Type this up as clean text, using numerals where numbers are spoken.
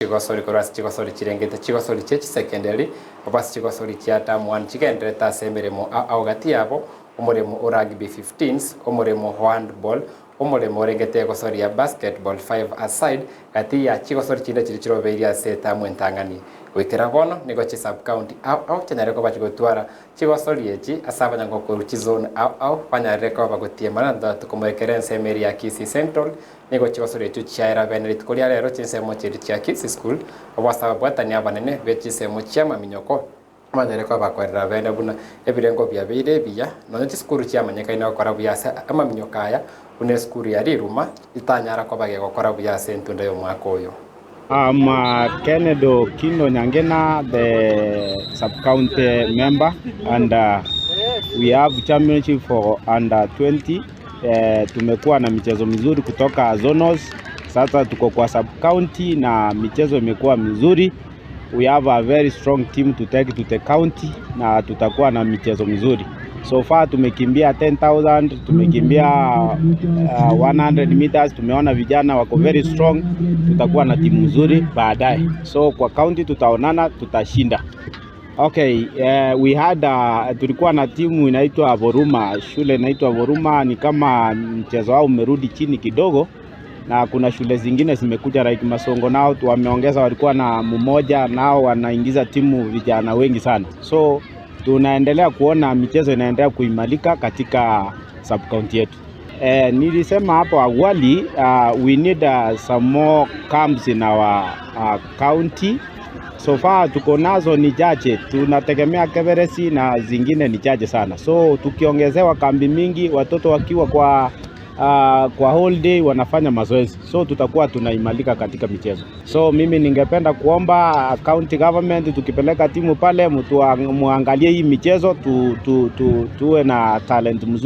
Chigosori korasi chigosori chirengete chigosori chechi secondary obasi chigosori chiata mwan chigendreta semeremo augati yabo umuremo rugby 15s umuremo handball umuremo rengete gosori ya basketball 5 aside kati ya chigosori chinde chirichiroberia seta mwentangani wikira bono nigo chi sub county au chanyare ko bachigotwara chigosori echi asabanya ngokuru chizone au panyare ko bagotie mananda tukumekere semeri ya Kisii Central nigo chigosori echu chaira benerit kulia rero chinsemo chiri cha Kisii School obasa bwatani abanene bechisemo chiama minyoko manyare ko bakwerera bene buna ebirengo bya bire biya no chiskuru chiamanyeka ina gukora buyasa ama minyokaya une skuru ya riruma itanyara ko bage gukora buyasa entunde yo mwaka uyu. Kennedy Kino Nyangena, the sub-county member, and we have championship for under 20. Tumekuwa na michezo mizuri kutoka zonos. Sasa tuko kwa sub-county na michezo imekuwa mizuri. We have a very strong team to take to the county na tutakuwa na michezo mizuri. So far tumekimbia 10,000, tumekimbia 100 meters, tumeona vijana wako very strong, tutakuwa na timu nzuri baadaye. So kwa county tutaonana, tutashinda. Okay, we had tulikuwa na timu inaitwa Voruma, shule inaitwa Voruma, ni kama mchezo wao umerudi chini kidogo na kuna shule zingine zimekuja like Masongo nao wameongeza, walikuwa na mmoja nao wanaingiza timu vijana wengi sana. So tunaendelea kuona michezo inaendelea kuimarika katika sub county yetu. Nilisema hapo awali we need some more camps in our county. So far tuko nazo ni chache, tunategemea Keberesi na zingine ni chache sana. So tukiongezewa kambi mingi, watoto wakiwa kwa whole day wanafanya mazoezi, so tutakuwa tunaimarika katika michezo. So mimi ningependa kuomba county government, tukipeleka timu pale muangalie hii michezo tuwe na talent mzuri.